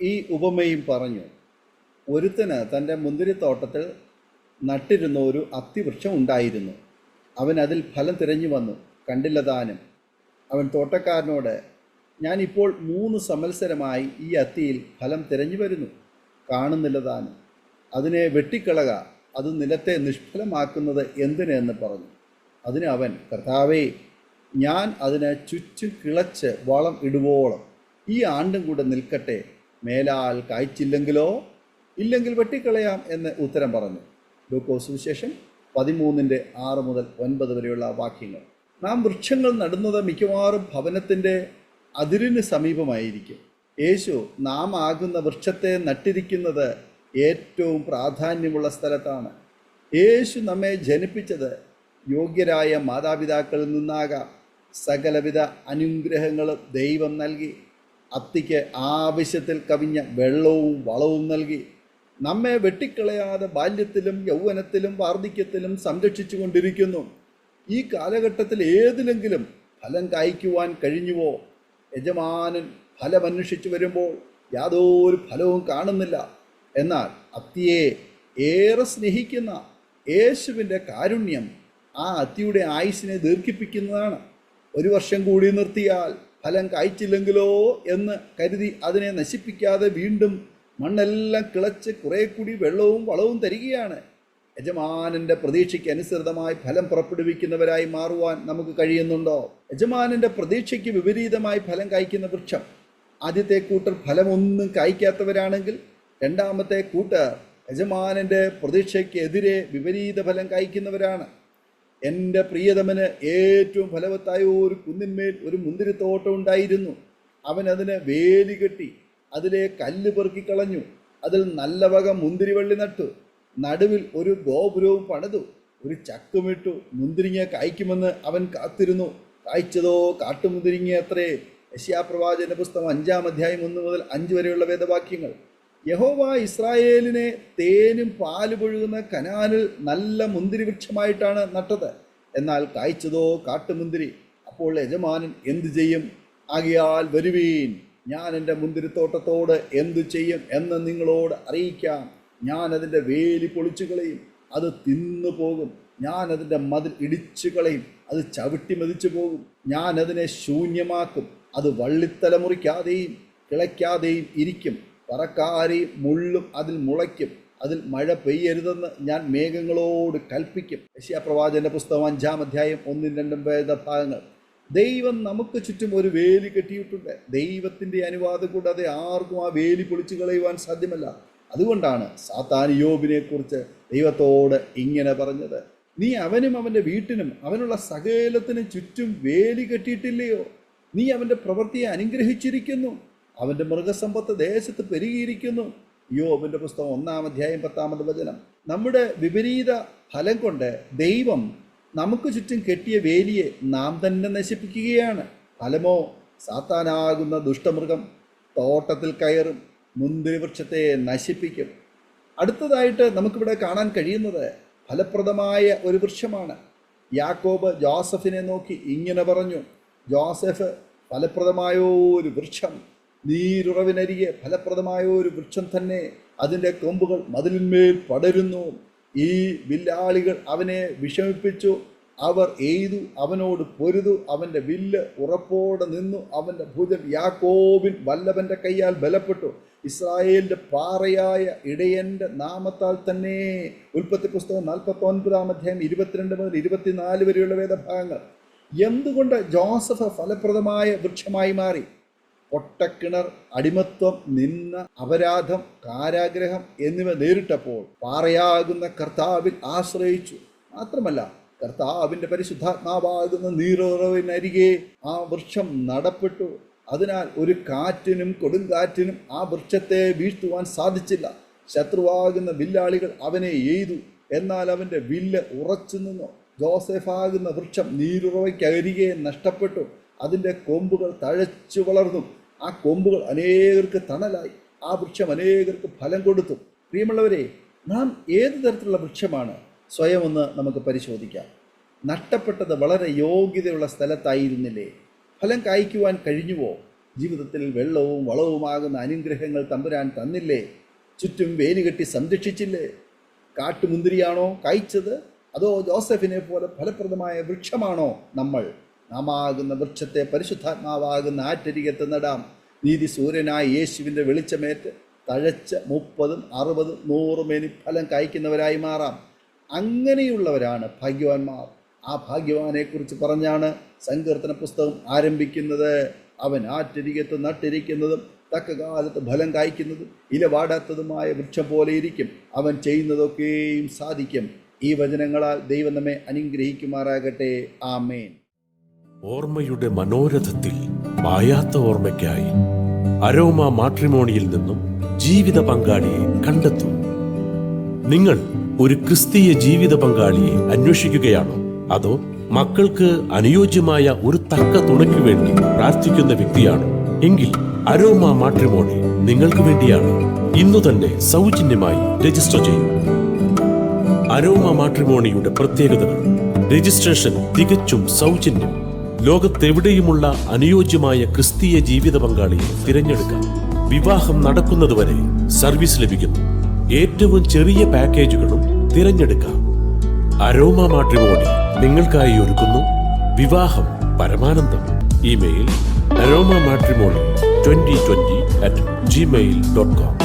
ഈ ഉപമയും പറഞ്ഞു. ഒരുത്തന് തൻ്റെ മുന്തിരിത്തോട്ടത്തിൽ നട്ടിരുന്ന ഒരു അത്തിവൃക്ഷം ഉണ്ടായിരുന്നു. അവൻ അതിൽ ഫലം തിരഞ്ഞു വന്നു, കണ്ടില്ല താനും. അവൻ തോട്ടക്കാരനോട്, ഞാനിപ്പോൾ 3 സംവത്സരമായി ഈ അത്തിയിൽ ഫലം തിരഞ്ഞു വരുന്നു, കാണുന്നില്ല താനും. അതിനെ വെട്ടിക്കളക, അത് നിലത്തെ നിഷ്ഫലമാക്കുന്നത് എന്തിന് എന്ന് പറഞ്ഞു. അതിന് അവൻ, കർത്താവേ, ഞാൻ അതിനെ ചുറ്റും കിളച്ച് വളം ഇടുവോളം ഈ ആണ്ടും കൂടെ നിൽക്കട്ടെ, മേലാൽ കായ്ച്ചില്ലെങ്കിലോ? ഇല്ലെങ്കിൽ വെട്ടിക്കളയാം എന്ന് ഉത്തരം പറഞ്ഞു. ലൂക്കോസ് സുവിശേഷം 13:6 മുതൽ 9 വരെയുള്ള വാക്യങ്ങൾ. നാം വൃക്ഷങ്ങൾ നടുന്നത് മിക്കവാറും ഭവനത്തിൻ്റെ അതിരിന് സമീപമായിരിക്കും. യേശു നാം ആകുന്ന വൃക്ഷത്തെ നട്ടിരിക്കുന്നത് ഏറ്റവും പ്രാധാന്യമുള്ള സ്ഥലത്താണ്. യേശു നമ്മെ ജനിപ്പിച്ചത് യോഗ്യരായ മാതാപിതാക്കളിൽ നിന്നാകാം. സകലവിധ അനുഗ്രഹങ്ങളും ദൈവം നൽകി. അത്തിക്ക് ആവശ്യത്തിൽ കവിഞ്ഞ വെള്ളവും വളവും നൽകി. നമ്മെ വെട്ടിക്കളയാതെ ബാല്യത്തിലും യൗവനത്തിലും വാർദ്ധക്യത്തിലും സംരക്ഷിച്ചു കൊണ്ടിരിക്കുന്നു. ഈ കാലഘട്ടത്തിൽ ഏതിലെങ്കിലും ഫലം കായ്ക്കുവാൻ കഴിഞ്ഞുവോ? യജമാനൻ ഫലമന്വേഷിച്ചു വരുമ്പോൾ യാതൊരു ഫലവും കാണുന്നില്ല. എന്നാൽ അത്തിയെ ഏറെ സ്നേഹിക്കുന്ന യേശുവിൻ്റെ കാരുണ്യം ആ അത്തിയുടെ ആയുസ്സിനെ ദീർഘിപ്പിക്കുന്നതാണ്. 1 വർഷം കൂടി നിർത്തിയാൽ ഫലം കായ്ച്ചില്ലെങ്കിലോ എന്ന് കരുതി അതിനെ നശിപ്പിക്കാതെ വീണ്ടും മണ്ണെല്ലാം കിളച്ച് കുറേ കൂടി വെള്ളവും വളവും തരികയാണ്. യജമാനൻ്റെ പ്രതീക്ഷയ്ക്ക് അനുസൃതമായി ഫലം പുറപ്പെടുവിക്കുന്നവരായി മാറുവാൻ നമുക്ക് കഴിയുന്നുണ്ടോ? യജമാനൻ്റെ പ്രതീക്ഷയ്ക്ക് വിപരീതമായി ഫലം കായ്ക്കുന്ന വൃക്ഷം. ആദ്യത്തെ കൂട്ടർ ഫലമൊന്നും കായ്ക്കാത്തവരാണെങ്കിൽ, രണ്ടാമത്തെ കൂട്ടർ യജമാനൻ്റെ പ്രതീക്ഷയ്ക്ക് എതിരെ വിപരീത ഫലം കായ്ക്കുന്നവരാണ്. എൻ്റെ പ്രിയതമന് ഏറ്റവും ഫലവത്തായ ഒരു കുന്നിന്മേൽ ഒരു മുന്തിരിത്തോട്ടം ഉണ്ടായിരുന്നു. അവൻ അതിന് വേലി കെട്ടി, അതിലെ കല്ല് പെറുക്കിക്കളഞ്ഞു, അതിൽ നല്ല വക മുന്തിരിവള്ളി നട്ടു, നടുവിൽ ഒരു ഗോപുരവും പണിതു, ഒരു ചക്കുമിട്ടു. മുന്തിരിങ്ങ കായ്ക്കുമെന്ന് അവൻ കാത്തിരുന്നു. കായ്ച്ചതോ കാട്ടുമുന്തിരിങ്ങ അത്രേ. യെശയ്യാപ്രവാചകന്റെ പുസ്തകം 5-ാം അധ്യായം 1 മുതൽ 5 വരെയുള്ള വേദവാക്യങ്ങൾ. യഹോവ ഇസ്രായേലിനെ തേനും പാല് പൊഴുകുന്ന കനാനിൽ നല്ല മുന്തിരി വൃക്ഷമായിട്ടാണ് നട്ടത്. എന്നാൽ കായ്ച്ചതോ കാട്ടുമുന്തിരി. അപ്പോൾ യജമാനൻ എന്തു ചെയ്യും? ആകയാൽ വരുവീൻ, ഞാൻ എൻ്റെ മുന്തിരിത്തോട്ടത്തോട് എന്തു ചെയ്യും എന്ന് നിങ്ങളോട് അറിയിക്കാം. ഞാൻ അതിൻ്റെ വേലി പൊളിച്ചു കളയും, അത് തിന്നു പോകും. ഞാൻ അതിൻ്റെ മതിൽ ഇടിച്ചു കളയും, അത് ചവിട്ടി മതിച്ചു പോകും. ഞാൻ അതിനെ ശൂന്യമാക്കും, അത് വള്ളിത്തല മുറിക്കാതെയും കിളയ്ക്കാതെയും ഇരിക്കും. പറക്കാരെയും മുള്ളും അതിൽ മുളയ്ക്കും. അതിൽ മഴ പെയ്യരുതെന്ന് ഞാൻ മേഘങ്ങളോട് കൽപ്പിക്കും. യെശയ്യാപ്രവാചകന്റെ പുസ്തകം 5-ാം അധ്യായം 1-2 വേദഭാഗങ്ങൾ. ദൈവം നമുക്ക് ചുറ്റും ഒരു വേലി കെട്ടിയിട്ടുണ്ട്. ദൈവത്തിൻ്റെ അനുവാദം കൂടാതെ ആർക്കും ആ വേലി പൊളിച്ചു കളയുവാൻ സാധ്യമല്ല. അതുകൊണ്ടാണ് സാത്താൻ യോബിനെ കുറിച്ച് ദൈവത്തോട് ഇങ്ങനെ പറഞ്ഞത്, നീ അവനും അവൻ്റെ വീട്ടിനും അവനുള്ള സകലത്തിനും ചുറ്റും വേലി കെട്ടിയിട്ടില്ലയോ? നീ അവൻ്റെ പ്രവൃത്തിയെ അനുഗ്രഹിച്ചിരിക്കുന്നു, അവൻ്റെ മൃഗസമ്പത്ത് ദേശത്ത് പെരുകിയിരിക്കുന്നു. യോബിൻ്റെ പുസ്തകം 1-ാം അധ്യായം 10-ാമത് വചനം. നമ്മുടെ വിപരീത ഫലം കൊണ്ട് ദൈവം നമുക്ക് ചുറ്റും കെട്ടിയ വേലിയെ നാം തന്നെ നശിപ്പിക്കുകയാണ്. ഫലമോ, സാത്താനാകുന്ന ദുഷ്ടമൃഗം തോട്ടത്തിൽ കയറും, മുന്തിരി വൃക്ഷത്തെ നശിപ്പിക്കും. അടുത്തതായിട്ട് നമുക്കിവിടെ കാണാൻ കഴിയുന്നത് ഫലപ്രദമായ ഒരു വൃക്ഷമാണ്. യാക്കോബ് ജോസഫിനെ നോക്കി ഇങ്ങനെ പറഞ്ഞു, ജോസഫ് ഫലപ്രദമായ ഒരു വൃക്ഷം, നീരുറവിനരികെ ഫലപ്രദമായ ഒരു വൃക്ഷം തന്നെ. അതിൻ്റെ കൊമ്പുകൾ മതിലിന്മേൽ പടരുന്നു. ഈ വില്ലാളികൾ അവനെ വിഷമിപ്പിച്ചു. അവർ എയ്തു, അവനോട് പൊരുതു. അവൻ്റെ വില്ല് ഉറപ്പോടെ നിന്നു. അവൻ്റെ ഭുജം യാക്കോബിൻ വല്ലഭൻ്റെ കൈയാൽ ബലപ്പെട്ടു. ഇസ്രായേലിൻ്റെ പാറയായ ഇടയൻ്റെ നാമത്താൽ തന്നെ. ഉൽപ്പത്തി പുസ്തകം 49-ാം അധ്യായം 22 മുതൽ 24 വരെയുള്ള വേദഭാഗങ്ങൾ. എന്തുകൊണ്ട് ജോസഫ് ഫലപ്രദമായ വൃക്ഷമായി മാറി? ഒട്ടക്കിണർ, അടിമത്വം, നിന്ന, അപരാധം, കാരാഗ്രഹം എന്നിവ നേരിട്ടപ്പോൾ പാറയാകുന്ന കർത്താവിൽ ആശ്രയിച്ചു. മാത്രമല്ല, കർത്താവിൻ്റെ പരിശുദ്ധാത്മാവാകുന്ന നീരുറവിനരികെ ആ വൃക്ഷം നടപ്പെട്ടു. അതിനാൽ ഒരു കാറ്റിനും കൊടുങ്കാറ്റിനും ആ വൃക്ഷത്തെ വീഴ്ത്തുവാൻ സാധിച്ചില്ല. ശത്രുവാകുന്ന വില്ലാളികൾ അവനെ എയ്തു, എന്നാൽ അവൻ്റെ വില്ല് ഉറച്ചു നിന്നു. ജോസഫാകുന്ന വൃക്ഷം നീരുറവയ്ക്കരികെ നഷ്ടപ്പെട്ടു. അതിൻ്റെ കൊമ്പുകൾ തഴച്ചു വളർന്നു. ആ കൊമ്പുകൾ അനേകർക്ക് തണലായി. ആ വൃക്ഷം അനേകർക്ക് ഫലം കൊടുത്തു. പ്രിയമുള്ളവരെ, നാം ഏത് തരത്തിലുള്ള വൃക്ഷമാണ്? സ്വയം ഒന്ന് നമുക്ക് പരിശോധിക്കാം. നഷ്ടപ്പെട്ടത് വളരെ യോഗ്യതയുള്ള സ്ഥലത്തായിരുന്നില്ലേ? ഫലം കായ്ക്കുവാൻ കഴിഞ്ഞുവോ? ജീവിതത്തിൽ വെള്ളവും വളവുമാകുന്ന അനുഗ്രഹങ്ങൾ തമ്പുരാൻ തന്നില്ലേ? ചുറ്റും വേലികെട്ടി സംരക്ഷിച്ചില്ലേ? കാട്ടുമുന്തിരിയാണോ കായ്ച്ചത്? അതോ ജോസഫിനെ പോലെ ഫലപ്രദമായ വൃക്ഷമാണോ നമ്മൾ? നാമാകുന്ന വൃക്ഷത്തെ പരിശുദ്ധാത്മാവാകുന്ന ആറ്റരികത്ത് നടാം. നീതി സൂര്യനായ യേശുവിൻ്റെ വെളിച്ചമേറ്റ് തഴച്ച് 30, 60, 100 മേനി ഫലം കായ്ക്കുന്നവരായി മാറാം. അങ്ങനെയുള്ളവരാണ് ഭാഗ്യവാന്മാർ. ആ ഭാഗ്യവാനെക്കുറിച്ച് പറഞ്ഞാണ് സങ്കീർത്തന പുസ്തകം ആരംഭിക്കുന്നത്. അവൻ ആറ്റരികത്ത് നട്ടിരിക്കുന്നതും തക്ക കാലത്ത് ഫലം കായ്ക്കുന്നതും ഇല വാടാത്തതുമായ വൃക്ഷം പോലെ ഇരിക്കും. അവൻ ചെയ്യുന്നതൊക്കെയും സാധിക്കും. ഈ വചനങ്ങളാൽ ദൈവം നമ്മെ അനുഗ്രഹിക്കുമാറാകട്ടെ. ആമേൻ. ഓർമ്മയുടെ മനോരഥത്തിൽ മായാത്ത ഓർമ്മയ്ക്കായി അരോമ മാട്രിമോണിയിൽ നിന്നും ജീവിത പങ്കാളിയെ കണ്ടെത്തൂ. നിങ്ങൾ ഒരു ക്രിസ്തീയ ജീവിത പങ്കാളിയെ അന്വേഷിക്കുകയാണോ? അതോ മക്കൾക്ക് അനുയോജ്യമായ ഒരു തക്ക തുണയ്ക്ക് വേണ്ടി പ്രാർത്ഥിക്കുന്ന വ്യക്തിയാണോ? എങ്കിൽ അരോമ മാട്രിമോണി നിങ്ങൾക്ക് വേണ്ടിയാണ്. ഇന്നു തന്നെ സൗജന്യമായി രജിസ്റ്റർ ചെയ്യൂ. അരോമ മാട്രിമോണിയുടെ പ്രത്യേകതകൾ: രജിസ്ട്രേഷൻ തികച്ചും സൗജന്യം. ലോകത്തെവിടെയുമുള്ള അനുയോജ്യമായ ക്രിസ്തീയ ജീവിത പങ്കാളിയെ തിരഞ്ഞെടുക്കാം. വിവാഹം നടക്കുന്നതുവരെ സർവീസ് ലഭിക്കുന്നു. ഏറ്റവും ചെറിയ പാക്കേജുകളും തിരഞ്ഞെടുക്കാം. അരോമ മാട്രിമോണി നിങ്ങൾക്കായി ഒരുക്കുന്നു വിവാഹം പരമാനന്ദം. Email aroma matrimony2020@gmail.com